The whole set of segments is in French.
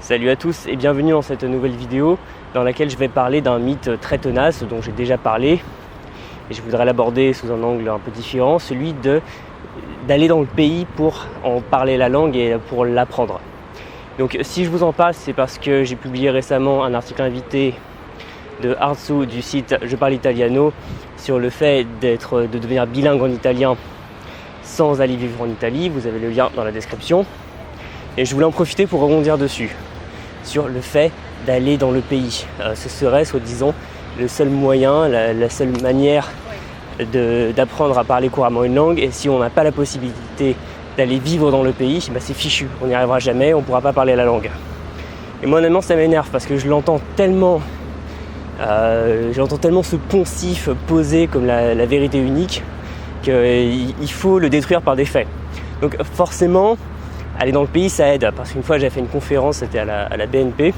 Salut à tous et bienvenue dans cette nouvelle vidéo dans laquelle je vais parler d'un mythe très tenace dont j'ai déjà parlé et je voudrais l'aborder sous un angle un peu différent, celui d'aller dans le pays pour en parler la langue et pour l'apprendre. Donc si je vous en parle, c'est parce que j'ai publié récemment un article invité de Arzu du site Je parle italiano sur le fait de devenir bilingue en italien sans aller vivre en Italie. Vous avez le lien dans la description. Et je voulais en profiter pour rebondir dessus, sur le fait d'aller dans le pays. Ce serait, soi-disant, le seul moyen, la seule manière d'apprendre à parler couramment une langue. Et si on n'a pas la possibilité d'aller vivre dans le pays, c'est fichu. On n'y arrivera jamais, on ne pourra pas parler la langue. Et moi, honnêtement, ça m'énerve parce que je l'entends tellement, ce poncif posé comme la vérité unique qu'il faut le détruire par des faits. Donc forcément, aller dans le pays, ça aide, parce qu'une fois j'avais fait une conférence, c'était à la BNP,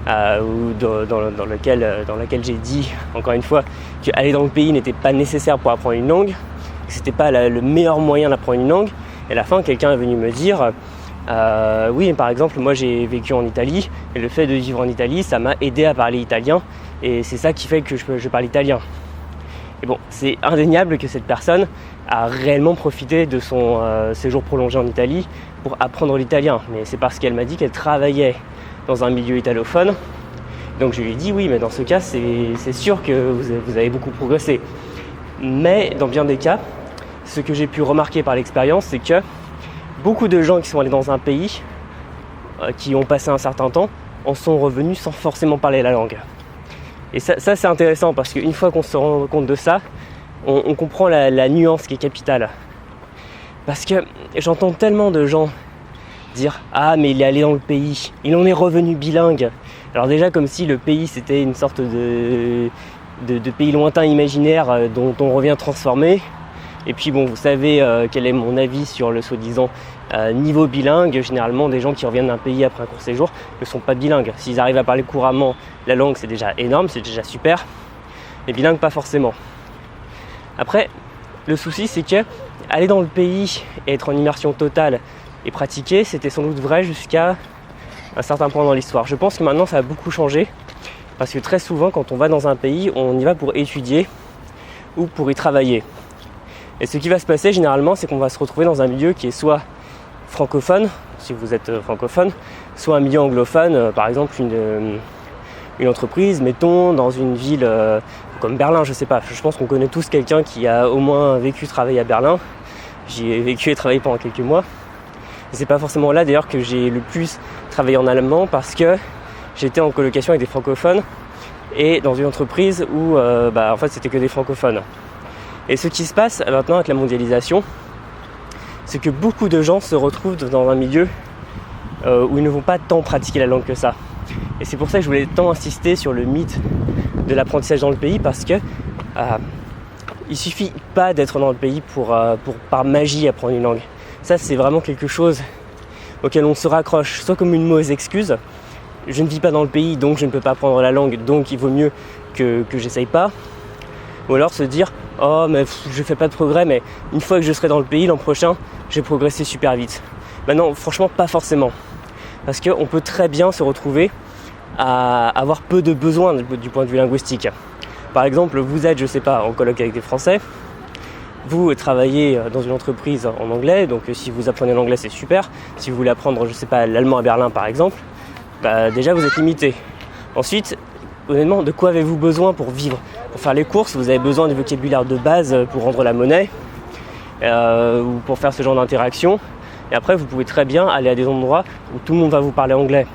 dans laquelle j'ai dit, encore une fois, qu'aller dans le pays n'était pas nécessaire pour apprendre une langue, que c'était pas le meilleur moyen d'apprendre une langue. Et à la fin, quelqu'un est venu me dire, oui, par exemple, moi j'ai vécu en Italie, et le fait de vivre en Italie, ça m'a aidé à parler italien, et c'est ça qui fait que je parle italien. Et bon, c'est indéniable que cette personne a réellement profité de son séjour prolongé en Italie pour apprendre l'italien. Mais c'est parce qu'elle m'a dit qu'elle travaillait dans un milieu italophone. Donc je lui ai dit oui, mais dans ce cas, c'est sûr que vous avez beaucoup progressé. Mais dans bien des cas, ce que j'ai pu remarquer par l'expérience, c'est que beaucoup de gens qui sont allés dans un pays, qui ont passé un certain temps, en sont revenus sans forcément parler la langue. Et ça c'est intéressant parce qu'une fois qu'on se rend compte de ça, on comprend la nuance qui est capitale. Parce que j'entends tellement de gens dire « Ah, mais il est allé dans le pays, il en est revenu bilingue ». Alors déjà, comme si le pays c'était une sorte de pays lointain imaginaire dont on revient transformé. Et puis bon, vous savez quel est mon avis sur le soi-disant niveau bilingue. Généralement, des gens qui reviennent d'un pays après un court séjour ne sont pas bilingues. S'ils arrivent à parler couramment la langue, c'est déjà énorme, c'est déjà super. Mais bilingue, pas forcément. Après, le souci, c'est que aller dans le pays et être en immersion totale et pratiquer, c'était sans doute vrai jusqu'à un certain point dans l'histoire. Je pense que maintenant, ça a beaucoup changé. Parce que très souvent, quand on va dans un pays, on y va pour étudier ou pour y travailler. Et ce qui va se passer généralement, c'est qu'on va se retrouver dans un milieu qui est soit francophone, si vous êtes francophone, soit un milieu anglophone, par exemple une entreprise, mettons, dans une ville comme Berlin, je sais pas. Je pense qu'on connaît tous quelqu'un qui a au moins vécu, travaillé à Berlin. J'y ai vécu et travaillé pendant quelques mois. Et c'est pas forcément là d'ailleurs que j'ai le plus travaillé en allemand parce que j'étais en colocation avec des francophones et dans une entreprise où en fait c'était que des francophones. Et ce qui se passe maintenant avec la mondialisation, c'est que beaucoup de gens se retrouvent dans un milieu où ils ne vont pas tant pratiquer la langue que ça. Et c'est pour ça que je voulais tant insister sur le mythe de l'apprentissage dans le pays, parce que il suffit pas d'être dans le pays pour par magie apprendre une langue. Ça, c'est vraiment quelque chose auquel on se raccroche, soit comme une mauvaise excuse. Je ne vis pas dans le pays, donc je ne peux pas apprendre la langue, donc il vaut mieux que j'essaye pas. Ou alors se dire « Oh, mais je fais pas de progrès, mais une fois que je serai dans le pays, l'an prochain, je vais progresser super vite. » Ben non, franchement, pas forcément. Parce qu'on peut très bien se retrouver à avoir peu de besoins du point de vue linguistique. Par exemple, vous êtes, je sais pas, en coloc avec des Français, vous travaillez dans une entreprise en anglais, donc si vous apprenez l'anglais, c'est super. Si vous voulez apprendre, je sais pas, l'allemand à Berlin par exemple, déjà vous êtes limité. Ensuite, honnêtement, de quoi avez-vous besoin pour vivre ? Pour faire les courses, vous avez besoin du vocabulaire de base pour rendre la monnaie ou pour faire ce genre d'interaction. Et après, vous pouvez très bien aller à des endroits où tout le monde va vous parler anglais.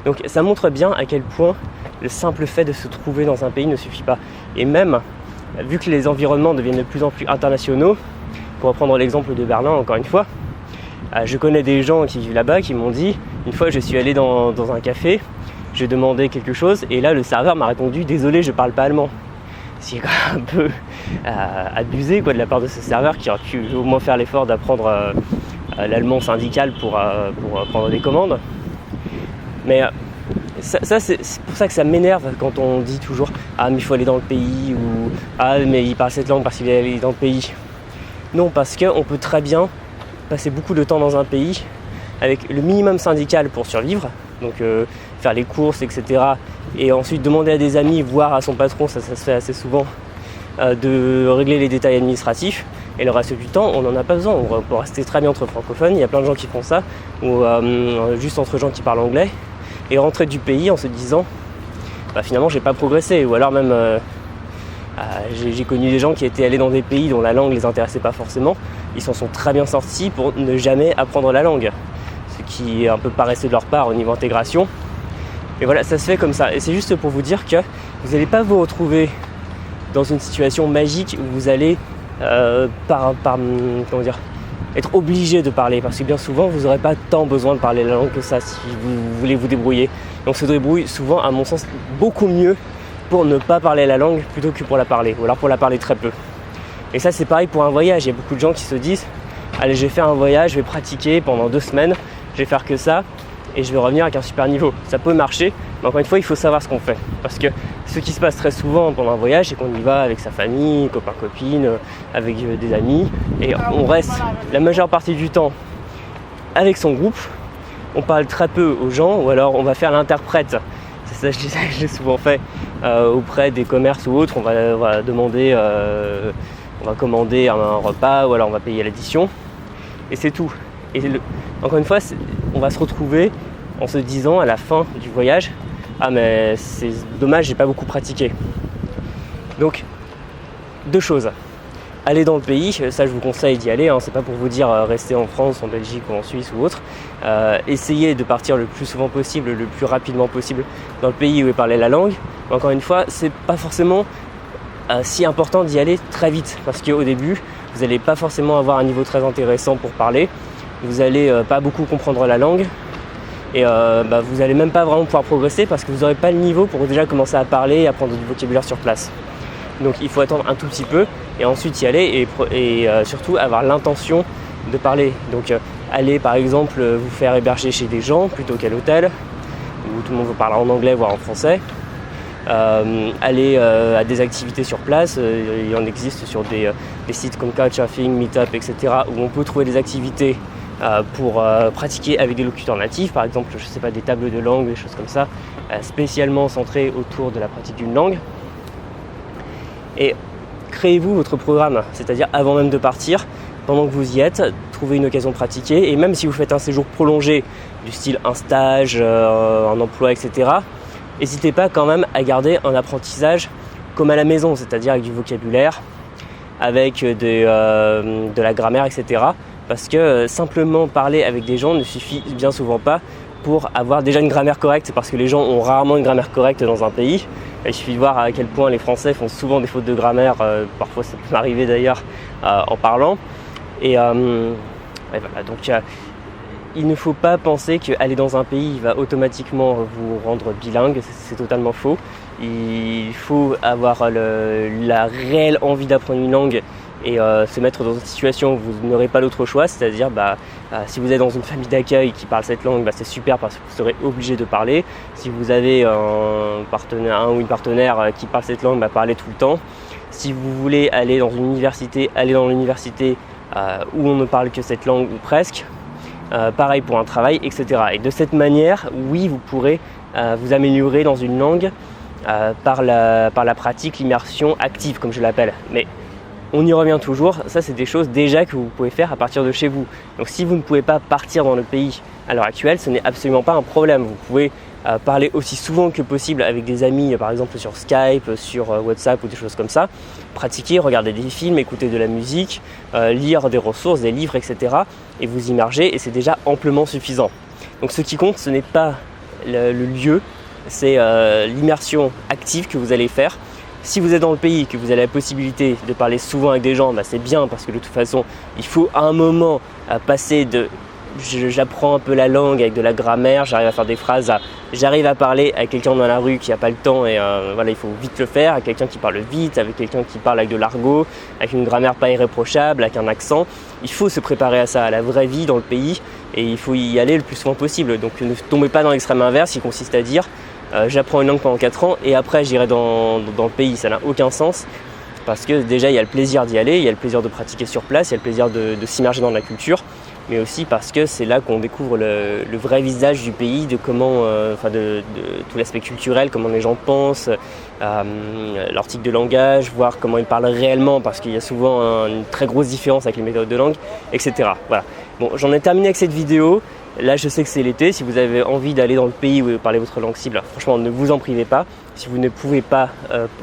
Donc ça montre bien à quel point le simple fait de se trouver dans un pays ne suffit pas. Et même, vu que les environnements deviennent de plus en plus internationaux, pour reprendre l'exemple de Berlin encore une fois, je connais des gens qui vivent là-bas qui m'ont dit, une fois je suis allé dans un café, j'ai demandé quelque chose et là le serveur m'a répondu « Désolé, je parle pas allemand ». C'est quand même un peu abusé de la part de ce serveur qui aurait pu au moins faire l'effort d'apprendre l'allemand syndical pour prendre des commandes. Mais ça c'est pour ça que ça m'énerve quand on dit toujours « Ah mais il faut aller dans le pays » ou « Ah mais il parle cette langue parce qu'il est allé dans le pays ». Non, parce qu'on peut très bien passer beaucoup de temps dans un pays avec le minimum syndical pour survivre, donc faire les courses, etc. Et ensuite demander à des amis, voire à son patron, ça se fait assez souvent, de régler les détails administratifs. Et le reste du temps, on n'en a pas besoin. On peut rester très bien entre francophones. Il y a plein de gens qui font ça, ou juste entre gens qui parlent anglais, et rentrer du pays en se disant finalement j'ai pas progressé. Ou alors même j'ai connu des gens qui étaient allés dans des pays dont la langue les intéressait pas forcément. Ils s'en sont très bien sortis pour ne jamais apprendre la langue, ce qui est un peu paresseux de leur part au niveau intégration. Et voilà, ça se fait comme ça. Et c'est juste pour vous dire que vous n'allez pas vous retrouver dans une situation magique où vous allez être obligé de parler, parce que bien souvent vous n'aurez pas tant besoin de parler la langue que ça si vous voulez vous débrouiller. Donc on se débrouille souvent, à mon sens, beaucoup mieux pour ne pas parler la langue plutôt que pour la parler, ou alors pour la parler très peu. Et ça c'est pareil pour un voyage. Il y a beaucoup de gens qui se disent allez, je vais faire un voyage, je vais pratiquer pendant 2 semaines, je vais faire que ça et je vais revenir avec un super niveau. Ça peut marcher, mais encore une fois il faut savoir ce qu'on fait, parce que ce qui se passe très souvent pendant un voyage, c'est qu'on y va avec sa famille, copains, copines, avec des amis, et on reste la majeure partie du temps avec son groupe. On parle très peu aux gens, ou alors on va faire l'interprète. C'est ça, je l'ai souvent fait auprès des commerces ou autres. On va demander, on va commander un repas, ou alors on va payer l'addition, et c'est tout. Et encore une fois, on va se retrouver en se disant à la fin du voyage ah mais c'est dommage, j'ai pas beaucoup pratiqué. Donc 2 choses. Aller dans le pays, ça je vous conseille d'y aller, c'est pas pour vous dire rester en France, en Belgique ou en Suisse ou autre. Essayez de partir le plus souvent possible, le plus rapidement possible dans le pays où est parlée la langue. Mais encore une fois, c'est pas forcément si important d'y aller très vite, parce qu'au début, vous n'allez pas forcément avoir un niveau très intéressant pour parler. Vous n'allez pas beaucoup comprendre la langue et vous n'allez même pas vraiment pouvoir progresser, parce que vous n'aurez pas le niveau pour déjà commencer à parler et apprendre du vocabulaire sur place. Donc il faut attendre un tout petit peu et ensuite y aller et surtout avoir l'intention de parler. Donc aller par exemple vous faire héberger chez des gens plutôt qu'à l'hôtel où tout le monde vous parle en anglais voire en français. Aller à des activités sur place, il en existe sur des sites comme Couchsurfing, Meetup, etc. où on peut trouver des activités pour pratiquer avec des locuteurs natifs, par exemple je sais pas, des tables de langue, des choses comme ça, spécialement centrées autour de la pratique d'une langue. Et créez-vous votre programme, c'est-à-dire avant même de partir, pendant que vous y êtes, trouvez une occasion de pratiquer, et même si vous faites un séjour prolongé du style un stage, un emploi, etc., n'hésitez pas quand même à garder un apprentissage comme à la maison, c'est-à-dire avec du vocabulaire, avec de la grammaire, etc. Parce que simplement parler avec des gens ne suffit bien souvent pas pour avoir déjà une grammaire correcte, parce que les gens ont rarement une grammaire correcte dans un pays. Il suffit de voir à quel point les Français font souvent des fautes de grammaire, parfois ça peut m'arriver d'ailleurs en parlant. Et voilà, donc il ne faut pas penser qu'aller dans un pays va automatiquement vous rendre bilingue, c'est totalement faux. Il faut avoir la réelle envie d'apprendre une langue et se mettre dans une situation où vous n'aurez pas l'autre choix, c'est-à-dire si vous êtes dans une famille d'accueil qui parle cette langue, c'est super parce que vous serez obligé de parler. Si vous avez un ou une partenaire qui parle cette langue, parlez tout le temps. Si vous voulez aller dans une université, allez dans l'université où on ne parle que cette langue ou presque. Pareil pour un travail, etc. Et de cette manière, oui, vous pourrez vous améliorer dans une langue par la pratique, l'immersion active comme je l'appelle. Mais on y revient toujours, ça c'est des choses déjà que vous pouvez faire à partir de chez vous. Donc si vous ne pouvez pas partir dans le pays à l'heure actuelle, ce n'est absolument pas un problème. Vous pouvez parler aussi souvent que possible avec des amis, par exemple sur Skype, sur WhatsApp ou des choses comme ça. Pratiquer, regarder des films, écouter de la musique, lire des ressources, des livres, etc. Et vous immerger, et c'est déjà amplement suffisant. Donc ce qui compte, ce n'est pas le lieu, c'est l'immersion active que vous allez faire. Si vous êtes dans le pays et que vous avez la possibilité de parler souvent avec des gens, c'est bien, parce que de toute façon, il faut à un moment passer de j'apprends un peu la langue avec de la grammaire, j'arrive à faire des phrases, j'arrive à parler à quelqu'un dans la rue qui n'a pas le temps et il faut vite le faire, à quelqu'un qui parle vite, avec quelqu'un qui parle avec de l'argot, avec une grammaire pas irréprochable, avec un accent. Il faut se préparer à ça, à la vraie vie dans le pays, et il faut y aller le plus souvent possible. Donc ne tombez pas dans l'extrême inverse qui consiste à dire j'apprends une langue pendant 4 ans et après j'irai dans le pays. Ça n'a aucun sens, parce que déjà il y a le plaisir d'y aller, il y a le plaisir de pratiquer sur place, il y a le plaisir de s'immerger dans la culture. mais aussi parce que c'est là qu'on découvre le vrai visage du pays, de comment, de tout l'aspect culturel, comment les gens pensent, leur tic de langage, voir comment ils parlent réellement, parce qu'il y a souvent une très grosse différence avec les méthodes de langue, etc. Voilà. Bon, j'en ai terminé avec cette vidéo. Là, je sais que c'est l'été. Si vous avez envie d'aller dans le pays où vous parlez votre langue cible, franchement, ne vous en privez pas. Si vous ne pouvez pas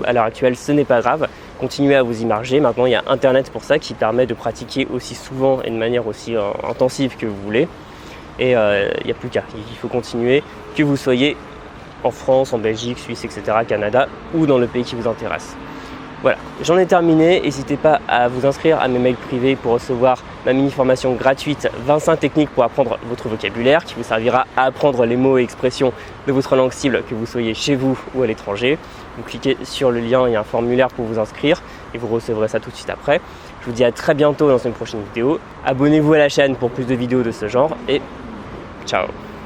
à l'heure actuelle, ce n'est pas grave. Continuez à vous immerger. Maintenant, il y a Internet pour ça qui permet de pratiquer aussi souvent et de manière aussi intensive que vous voulez. Et il n'y a plus qu'à. Il faut continuer, que vous soyez en France, en Belgique, Suisse, etc., Canada ou dans le pays qui vous intéresse. Voilà, j'en ai terminé. N'hésitez pas à vous inscrire à mes mails privés pour recevoir ma mini-formation gratuite 25 techniques pour apprendre votre vocabulaire qui vous servira à apprendre les mots et expressions de votre langue cible, que vous soyez chez vous ou à l'étranger. Vous cliquez sur le lien, il y a un formulaire pour vous inscrire et vous recevrez ça tout de suite après. Je vous dis à très bientôt dans une prochaine vidéo. Abonnez-vous à la chaîne pour plus de vidéos de ce genre et ciao!